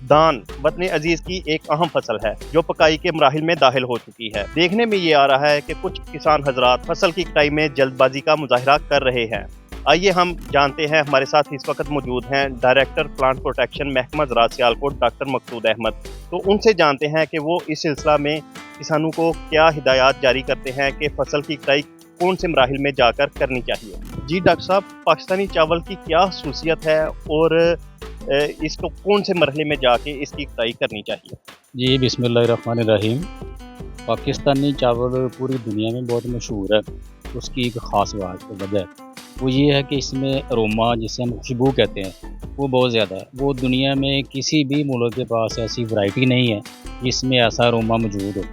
धान वतन अजीज की एक अहम फसल है जो पकाई के मराहिल में दाखिल हो चुकी है। देखने में ये आ रहा है कि कुछ किसान हजरात फसल की कटाई में जल्दबाजी का मुजाहरा कर रहे हैं। आइए हम जानते हैं, हमारे साथ इस वक्त मौजूद हैं डायरेक्टर प्लांट प्रोटेक्शन महकमा ज़राअत सियालकोट डॉक्टर मकसूद अहमद। तो उनसे जानते हैं कि वो इस सिलसिला में किसानों को क्या हिदायत जारी करते हैं कि फसल की कटाई कौन से मराहिल में जाकर करनी चाहिए। जी डॉक्टर साहब, पाकिस्तानी चावल की क्या खसूसियत है और इसको कौन से मरहले में जाके इसकी कटाई करनी चाहिए? जी बिस्मिल्लाहिर्रहमानिर्रहीम। पाकिस्तानी चावल पूरी दुनिया में बहुत मशहूर है। उसकी एक ख़ास वजह है, वो ये है कि इसमें अरोमा, जिसे हम खुशबू कहते हैं, वो बहुत ज़्यादा है। वो दुनिया में किसी भी मुल्क के पास ऐसी वैरायटी नहीं है जिसमें ऐसा अरोमा मौजूद हो।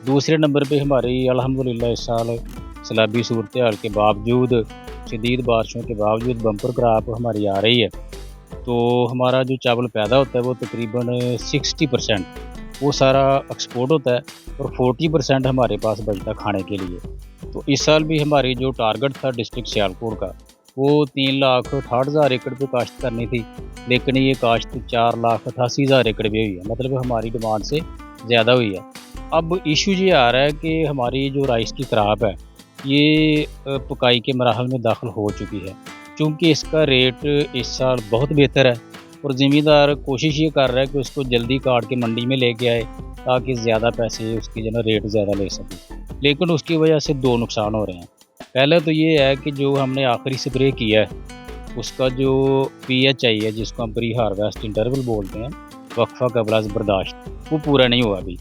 दूसरे नंबर पे हमारी अल्हम्दुलिल्लाह इस साल सैलाबी सूरत हाल के बावजूद, शदीद बारिशों के बावजूद बम्पर क्रॉप हमारी आ रही है। तो हमारा जो चावल पैदा होता है वो तकरीबन 60% वो सारा एक्सपोर्ट होता है और 40% हमारे पास बचता खाने के लिए। तो इस साल भी हमारी जो टारगेट था डिस्ट्रिक्ट सियालकोट का, वो 3,68,000 एकड़ पे काश्त करनी थी, लेकिन ये काश्त 4,88,000 एकड़ पे हुई है। मतलब हमारी डिमांड से ज़्यादा हुई है। अब इशू ये आ रहा है कि हमारी जो राइस की क्रॉप है ये पकाई के मराहल में दाखिल हो चुकी है। चूँकि इसका रेट इस साल बहुत बेहतर है और ज़मींदार कोशिश ये कर रहा है कि उसको जल्दी काट के मंडी में लेके आए ताकि ज़्यादा पैसे उसकी जो ना रेट ज़्यादा ले सकें। लेकिन उसकी वजह से दो नुकसान हो रहे हैं। पहले तो ये है कि जो हमने आखिरी स्प्रे किया है उसका जो PH है, जिसको हम प्री हार्वेस्ट इंटरवल बोलते हैं, वक्फा कबल बर्दाश्त, वो पूरा नहीं हुआ अभी।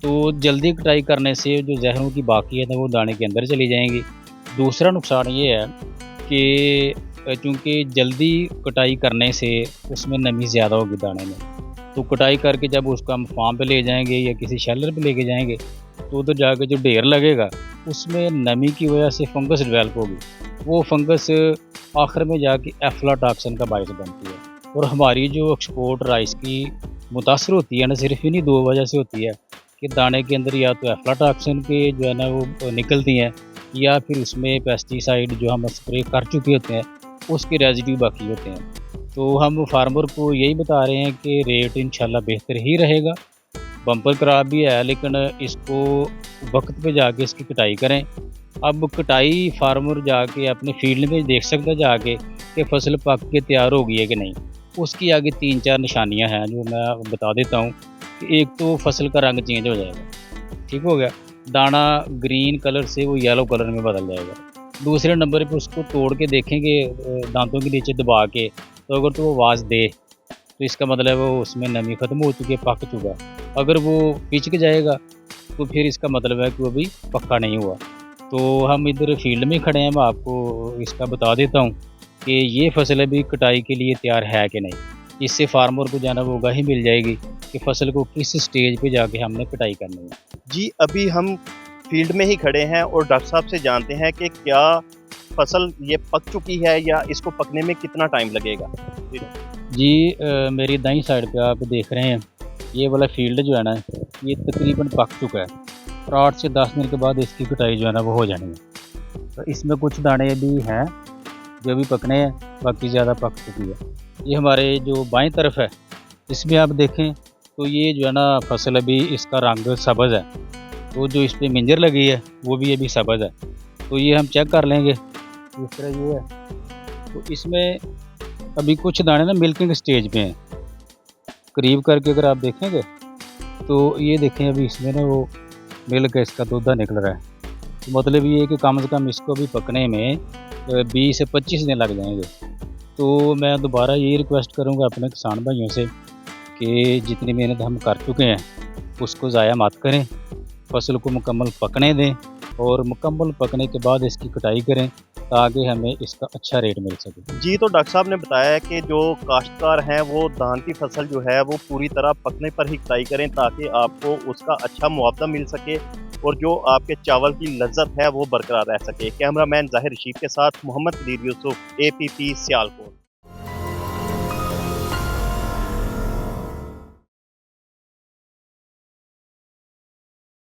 तो जल्दी कटाई करने से जो जहरों की बाकी है वो दाने के अंदर चली जाएंगी। दूसरा नुकसान ये है कि चूँकि जल्दी कटाई करने से उसमें नमी ज़्यादा होगी दाने में। तो कटाई करके जब उसको हम फार्म पे ले जाएंगे या किसी शेलर पे लेके जाएंगे तो उधर जाके जो ढेर लगेगा उसमें नमी की वजह से फंगस डेवलप होगी। वो फंगस आखिर में जाके एफ्लाटॉक्सिन का बायस बनती है। और हमारी जो एक्सपोर्ट राइस की मुतासर होती है ना, सिर्फ इन्हीं दो वजह से होती है कि दाने के अंदर या तो एफ्लाटॉक्सिन के जो है ना वो निकलती हैं, या फिर उसमें पेस्टिसाइड जो हम स्प्रे कर चुके होते हैं उसके रेजिड्यू बाकी होते हैं। तो हम फार्मर को यही बता रहे हैं कि रेट इंशाल्लाह बेहतर ही रहेगा। बम्पर क्रॉप भी है, लेकिन इसको वक्त पे जाके इसकी कटाई करें। अब कटाई फार्मर जाके अपने फील्ड में देख सकता है जाके कि फसल पक के तैयार हो गई है कि नहीं। उसकी आगे 3-4 निशानियां हैं जो मैं बता देता हूँ। कि एक तो फसल का रंग चेंज हो जाएगा, ठीक हो गया, दाना ग्रीन कलर से वो येलो कलर में बदल जाएगा। दूसरे नंबर पे उसको तोड़ के देखेंगे दांतों के नीचे दबा के, तो अगर तो वो आवाज़ दे तो इसका मतलब वो उसमें नमी ख़त्म हो चुकी है, पक चुका है। अगर वो पिचक जाएगा तो फिर इसका मतलब है कि वो अभी पक्का नहीं हुआ। तो हम इधर फील्ड में खड़े हैं, मैं आपको इसका बता देता हूँ कि ये फसल अभी कटाई के लिए तैयार है कि नहीं। इससे फार्मर को जाना वो आगाही मिल जाएगी कि फसल को किस स्टेज पे जाके हमने कटाई करनी है। जी, अभी हम फील्ड में ही खड़े हैं और डॉक्टर साहब से जानते हैं कि क्या फसल ये पक चुकी है या इसको पकने में कितना टाइम लगेगा। जी मेरी दाईं साइड पे आप देख रहे हैं, ये वाला फील्ड जो है ना ये तकरीबन पक चुका है और 8 से 10 दिन के बाद इसकी कटाई जो है ना वो हो जानी है। तो इसमें कुछ दाने भी हैं जो भी पकने हैं, बाकी ज़्यादा पक चुकी है। ये हमारे जो बाईं तरफ है इसमें आप देखें तो ये जो है ना फसल अभी इसका रंग सब्ज़ है, तो जो इस पर मिंजर लगी है वो भी अभी सब्ज़ है। तो ये हम चेक कर लेंगे, इस तरह ये है। तो इसमें अभी कुछ दाने ना मिल्किंग स्टेज पे हैं। करीब करके अगर आप देखेंगे तो ये देखें अभी इसमें ना वो मिल्क इसका दूधा निकल रहा है। तो मतलब ये है कि कम से कम इसको भी पकने में 20 से 25 दिन लग जाएंगे। तो मैं दोबारा ये रिक्वेस्ट करूँगा अपने किसान भाइयों से कि जितनी मेहनत हम कर चुके हैं उसको ज़ाया मत करें, फसल को मुकम्मल पकने दें और मुकम्मल पकने के बाद इसकी कटाई करें ताकि हमें इसका अच्छा रेट मिल सके। जी, तो डॉक्टर साहब ने बताया कि जो काश्तकार हैं वो धान की फसल जो है वो पूरी तरह पकने पर ही कटाई करें ताकि आपको उसका अच्छा मुआवजा मिल सके और जो आपके चावल की लज्जत है वो बरकरार रह सके। कैमरामैन ज़ाहिर रशीद के साथ मोहम्मद कदीर यूसुफ, APP सियालकोट।